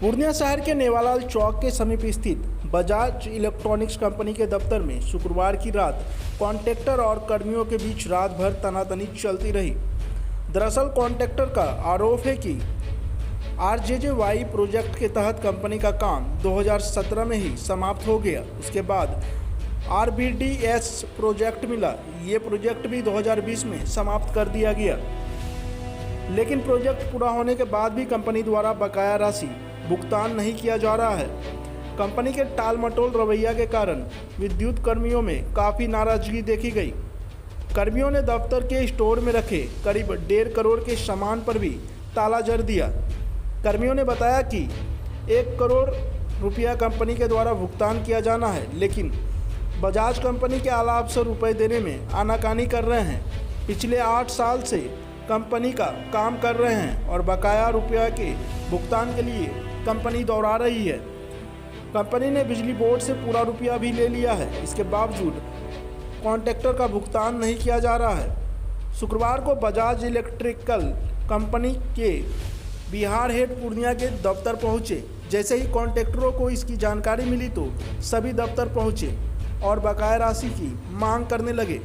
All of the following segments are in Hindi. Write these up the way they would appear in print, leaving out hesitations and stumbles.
पूर्णिया शहर के नेवालाल चौक के समीप स्थित बजाज इलेक्ट्रॉनिक्स कंपनी के दफ्तर में शुक्रवार की रात कॉन्ट्रैक्टर और कर्मियों के बीच रात भर तनातनी चलती रही। दरअसल कॉन्ट्रैक्टर का आरोप है कि RJJY प्रोजेक्ट के तहत कंपनी का काम 2017 में ही समाप्त हो गया। उसके बाद RBDS प्रोजेक्ट मिला। ये प्रोजेक्ट भी 2020 में समाप्त कर दिया गया, लेकिन प्रोजेक्ट पूरा होने के बाद भी कंपनी द्वारा बकाया राशि भुगतान नहीं किया जा रहा है। कंपनी के टाल मटोल रवैया के कारण विद्युत कर्मियों में काफ़ी नाराजगी देखी गई। कर्मियों ने दफ्तर के स्टोर में रखे करीब 1.5 करोड़ के सामान पर भी ताला जड़ दिया। कर्मियों ने बताया कि 1 करोड़ रुपया कंपनी के द्वारा भुगतान किया जाना है, लेकिन बजाज कंपनी के अलावा से रुपये देने में आनाकानी कर रहे हैं। पिछले 8 साल से कंपनी का काम कर रहे हैं और बकाया रुपया के भुगतान के लिए कंपनी दौड़ा रही है। कंपनी ने बिजली बोर्ड से पूरा रुपया भी ले लिया है। इसके बावजूद कॉन्ट्रैक्टर का भुगतान नहीं किया जा रहा है। शुक्रवार को बजाज इलेक्ट्रिकल कंपनी के बिहार हेड पूर्णिया के दफ्तर पहुंचे। जैसे ही कॉन्ट्रैक्टरों को इसकी जानकारी मिली तो सभी दफ्तर पहुंचे और बकाया राशि की मांग करने लगे।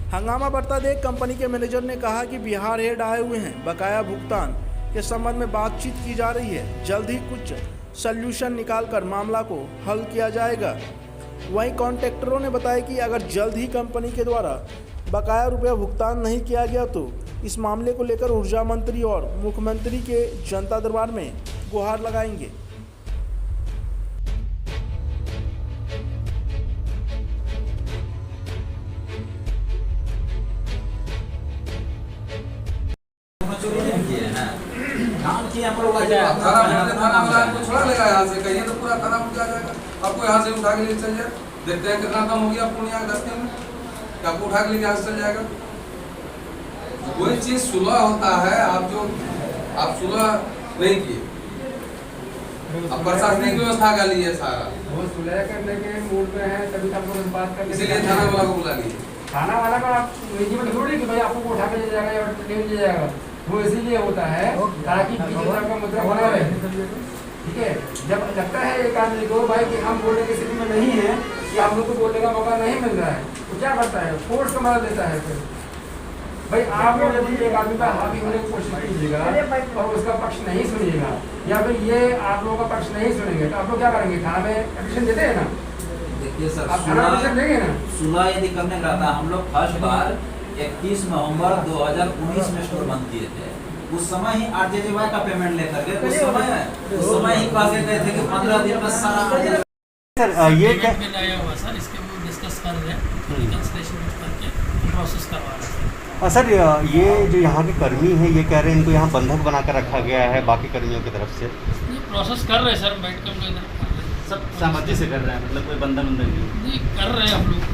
हंगामा बढ़ता देख कंपनी के मैनेजर ने कहा कि बिहार हेड आए हुए हैं, बकाया भुगतान के संबंध में बातचीत की जा रही है। जल्द ही कुछ सल्यूशन निकालकर मामला को हल किया जाएगा। वहीं कॉन्ट्रैक्टरों ने बताया कि अगर जल्द ही कंपनी के द्वारा बकाया रुपया भुगतान नहीं किया गया तो इस मामले को लेकर ऊर्जा मंत्री और मुख्यमंत्री के जनता दरबार में गुहार लगाएंगे। थाना वाला को छोड़ा लेगा यहाँ से, कहीं तो पूरा थाना उठ जाएगा। आपको यहाँ से उठा के ले चल जाए। देखते हैं कितना कम हो गया पूर्णिया 10 दिन में, क्या आपको उठा के लेके यहाँ से चल जाएगा। कोई चीज सुलह होता है, आप सुलह नहीं किए, अब प्रशासनिक व्यवस्था का लिए सारा वो सुलह करने के मूड में है, तभी तो आपको बात करने, इसीलिए थाना वाला को बुला लिए। थाना वाला का आप निजी में थोड़ी कि भाई आपको उठा के ले जाएगा या ले जाएगा। वो इसीलिए होता है ताकि बीजेपी का मुद्दा बना रहे। ठीक है, जब लगता है एक आदमी को भाई कि हम बोलने की स्थिति में नहीं है, कि आप लोग को बोलने का मौका नहीं मिल रहा है, तो क्या करता है, फोर्स का मदद देता है। फिर भाई आप लोग यदि एक आदमी का हावी होने की कोशिश कीजिएगा और उसका पक्ष नहीं सुनिएगा, या फिर ये आप लोगों का पक्ष नहीं सुनेंगे, तो आप लोग क्या करेंगे, थाना में एप्लीकेशन देते हैं ना। देखिए सर, आप थाना एप्लीकेशन देंगे ना। सुलह यदि करने का था, हम लोग फर्स्ट बार 31 नवंबर 2019 में स्टोर बंद किए थे। उस समय ही RJJY का पेमेंट लेकर गए। उस समय ही कहा गए थे कि 15 दिन में सारा सर ये क्या लाया हुआ सर, इसके वो डिस्कस कर रहे हैं, रिकंसिलिएशन करके प्रोसेस करवा रहे हैं। सर ये जो यहाँ के कर्मी हैं ये कह रहे हैं इनको यहाँ बंधक बना कर रखा गया है बाकी कर्मियों की तरफ से। ये प्रोसेस कर रहे हैं सर, बैठ कर हम लोग इधर कर रहे हैं। सब सहमति से कर रहे हैं, मतलब कोई बंधन नहीं कर रहे हैं हम लोग।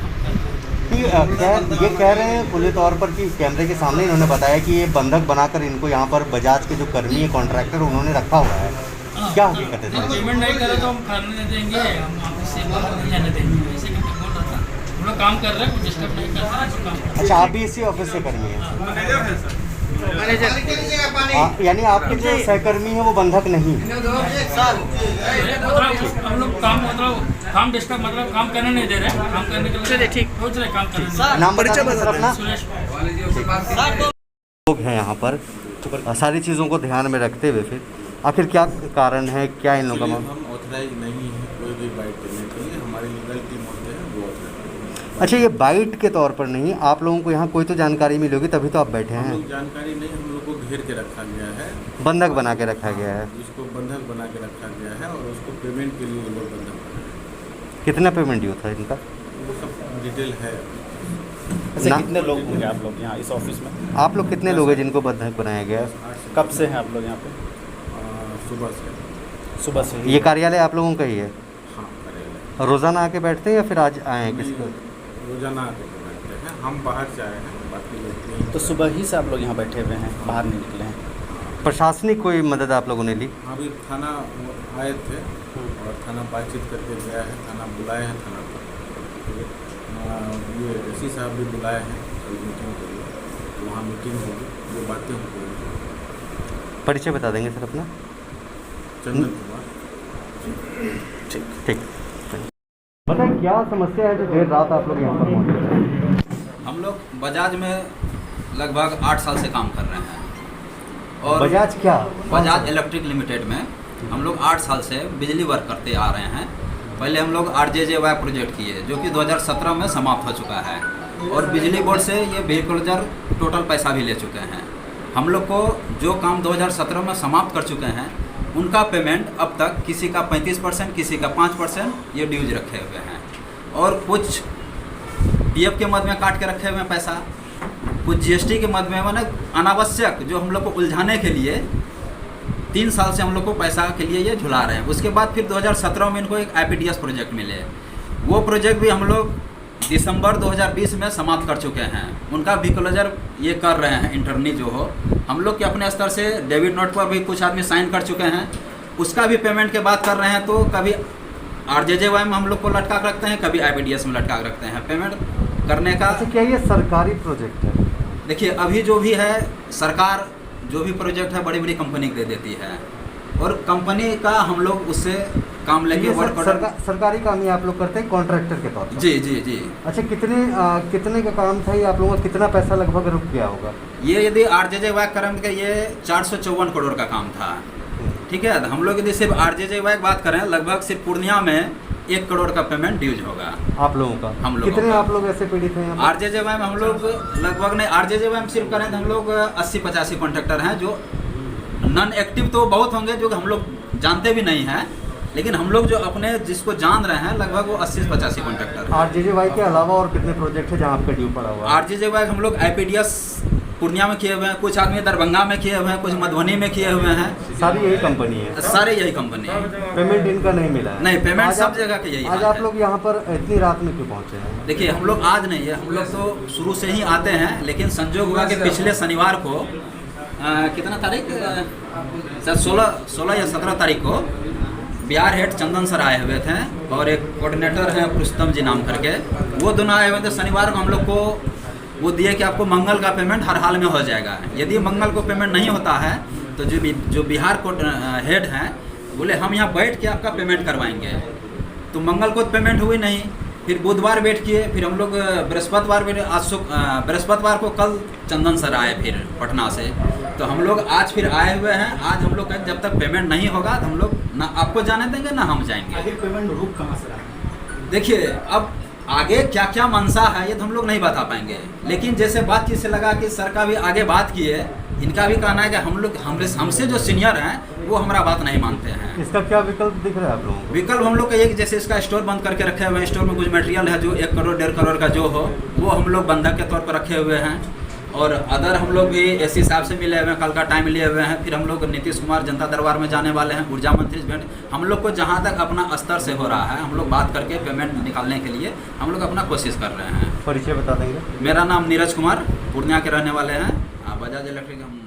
ये कह रहे हैं खुले तौर पर कि कैमरे के सामने इन्होंने बताया कि ये बंधक बनाकर इनको यहाँ पर बजाज के जो कर्मी है कॉन्ट्रैक्टर उन्होंने रखा हुआ है। क्या हकीकत है? पेमेंट नहीं करे तो हम करने नहीं देंगे, हम ऑफिस से बाहर नहीं जाने देंगे। ऐसे करके बोल रहा था। हम लोग काम कर रहे हैं, कुछ डिस्टर्ब नहीं कर रहे हैं, काम कर रहे हैं। अच्छा, आप भी इसी ऑफिस से कर्मी हैं? यानी आपके जो सहकर्मी है वो बंधक नहीं है? हम लोग काम डिस्टर्ब मतलब काम करने नहीं दे रहे, काम करने के लिए ठीक सोच रहे काम करने। नाम परिचय बता अपना। सुरेश लोग हैं यहाँ पर, सारी चीज़ों को ध्यान में रखते हुए फिर आखिर क्या कारण है, क्या इन लोगों का? हम ऑथराइज नहीं है कोई भी बाइट करने के लिए, हमारी लीगल टीम होते हैं वो ऑथराइज। अच्छा, ये बाइट के तौर पर नहीं, आप लोगों को यहाँ कोई तो जानकारी मिली होगी तभी तो आप बैठे हैं। जानकारी नहीं, हम लोग को घेर के रखा गया है, बंधक बना के रखा गया है। उसको बंधक बना के रखा गया है और उसको पेमेंट के लिए लोग बंधक बना है। कितना पेमेंट ड्यू था इनका? वो सब डिटेल है। ऐसे कितने लोग होंगे आप लोग यहाँ इस ऑफिस में? आप लोग कितने लोग हैं जिनको बंधक बनाया गया? कब से हैं आप लोग यहाँ पे? सुबह से ये कार्यालय आप लोगों का ही है? हाँ, करेंगे। रोज़ाना आके बैठते हैं या फिर आज आए हैं किसी को? रोजाना आके बैठते हैं, हम बाहर से आए हैं, बाकी लोग तो सुबह ही से आप लोग यहाँ बैठे हुए हैं, बाहर नहीं निकले हैं? प्रशासनिक कोई मदद आप लोगों ने ली? अभी थाना आए थे और थाना बातचीत करके गया है, थाना बुलाए हैं थाना पर। ये एससी साहब भी बुलाए हैं कल मीटिंग के लिए, वहाँ मीटिंग होगी, जो बातें होंगी। परिचय बता देंगे सर अपना? चंदन कुमार। ठीक ठीक। बताइए क्या समस्या है जो देर रात आप लोग यहाँ पर मौजूद हैं? हम लोग बजाज में लगभग 8 साल से काम कर रहे हैं और बजाज क्या? बजाज इलेक्ट्रिक लिमिटेड में हम लोग 8 साल से बिजली वर्क करते आ रहे हैं। पहले हम लोग RJJY प्रोजेक्ट किए जो कि 2017 में समाप्त हो चुका है और बिजली बोर्ड से ये व्हीकलर टोटल पैसा भी ले चुके हैं। हम लोग को जो काम 2017 में समाप्त कर चुके हैं उनका पेमेंट अब तक किसी का 35%, किसी का 5% ये ड्यूज रखे हुए हैं और कुछ PF के मद में काट के रखे हुए हैं पैसा, कुछ GST के मद में, माने अनावश्यक जो हम लोग को उलझाने के लिए 3 साल से हम लोग को पैसा के लिए ये झुला रहे हैं। उसके बाद फिर 2017 में इनको एक IPDS प्रोजेक्ट मिले, वो प्रोजेक्ट भी हम लोग दिसंबर 2020 में समाप्त कर चुके हैं। उनका भी क्लोजर ये कर रहे हैं इंटरनी जो हो, हम लोग के अपने स्तर से डेबिट नोट पर भी कुछ आदमी साइन कर चुके हैं, उसका भी पेमेंट के बात कर रहे हैं। तो कभी RJJY में हम लोग को लटका कर रखते हैं, कभी IPDS में लटका कर रखते हैं पेमेंट करने का। अच्छा, क्या ये सरकारी प्रोजेक्ट है? देखिए अभी जो भी है सरकार जो भी प्रोजेक्ट है बड़ी बड़ी कंपनी दे देती है और कंपनी का हम लोग उससे काम लेके वर्क सरकारी काम ही आप लोग करते हैं कॉन्ट्रैक्टर के तौर पर? जी जी जी। अच्छा, कितने का काम था ये? आप लोगों का कितना पैसा लगभग रुक गया होगा? ये यदि RJJY कर्म के ये 454 करोड़ का काम था, ठीक है। हम लोग यदि सिर्फ RJJY की बात करें लगभग सिर्फ पूर्णिया में 1 करोड़ का पेमेंट ड्यूज होगा आप लोगों का। हम लोग कितने आप लोग ऐसे पीड़ित हैं? RJJY में हम लोग लगभग नहीं, RJJY में सिर्फ करें तो हम लोग 80-85 कॉन्ट्रैक्टर हैं जो नॉन एक्टिव तो बहुत होंगे जो हम लोग जानते भी नहीं हैं, लेकिन हम लोग जो अपने जिसको जान रहे हैं लगभग वो 80-85 कॉन्ट्रैक्टर। RJJY के अलावा और कितने प्रोजेक्ट है जहाँ आपका ड्यू पड़ा हुआ है? RJJY हम लोग IPDS पूर्णिया में किए हुए हैं, कुछ आदमी दरभंगा में किए हुए हैं, कुछ मधुबनी में किए हुए हैं। सारी यही कंपनी है? सारे यही कंपनी है। पेमेंट इनका नहीं मिला है? नहीं, पेमेंट सब जगह के यही। आज आप लोग यहाँ पर इतनी रात में क्यों पहुँचे हैं? देखिए हम लोग आज नहीं है, हम लोग तो शुरू से ही आते हैं, लेकिन संजोग हुआ कि पिछले शनिवार को कितना तारीख सर 16 या 17 तारीख को बिहार हेड चंदन सर आए हुए थे और एक कोऑर्डिनेटर हैं पुरुषोत्तम जी नाम करके, वो दोनों आए हुए थे। शनिवार को हम लोग को वो दिए कि आपको मंगल का पेमेंट हर हाल में हो जाएगा। यदि मंगल को पेमेंट नहीं होता है तो जो बिहार को हेड हैं बोले हम यहाँ बैठ के आपका पेमेंट करवाएंगे। तो मंगल को पेमेंट हुई नहीं, फिर बुधवार वेट किए, फिर हम लोग बृहस्पतिवार बृहस्पतिवार को कल चंदन सर आए फिर पटना से, तो हम लोग आज फिर आए हुए हैं। आज हम लोग कहें जब तक पेमेंट नहीं होगा तो हम लोग ना आपको जाने देंगे ना हम जाएंगे। आगे पेमेंट रुक कहाँ से रहा है? देखिए अब आगे क्या क्या मंशा है ये तो हम लोग नहीं बता पाएंगे, लेकिन जैसे बातचीत से लगा कि सर का भी आगे बात किए, इनका भी कहना है कि हम लोग हमसे जो सीनियर हैं वो हमारा बात नहीं मानते हैं। इसका क्या विकल्प दिख रहा है आप लोगों को? विकल्प हम लोग का एक जैसे इसका स्टोर बंद करके रखे हुए हैं, स्टोर में कुछ मटेरियल है जो 1 करोड़ 1.5 करोड़ का जो हो वो हम लोग बंधक के तौर पर रखे हुए हैं। और अदर हम लोग भी SC साहब से मिले हुए हैं, कल का टाइम लिए हुए हैं। फिर हम लोग नीतीश कुमार जनता दरबार में जाने वाले हैं, ऊर्जा मंत्री से भेंट। हम लोग को जहाँ तक अपना स्तर से हो रहा है हम लोग बात करके पेमेंट निकालने के लिए हम लोग अपना कोशिश कर रहे हैं। परिचय बता देंगे? मेरा नाम नीरज कुमार, पूर्णिया के रहने वाले हैं। बजाज इलेक्ट्रिक हम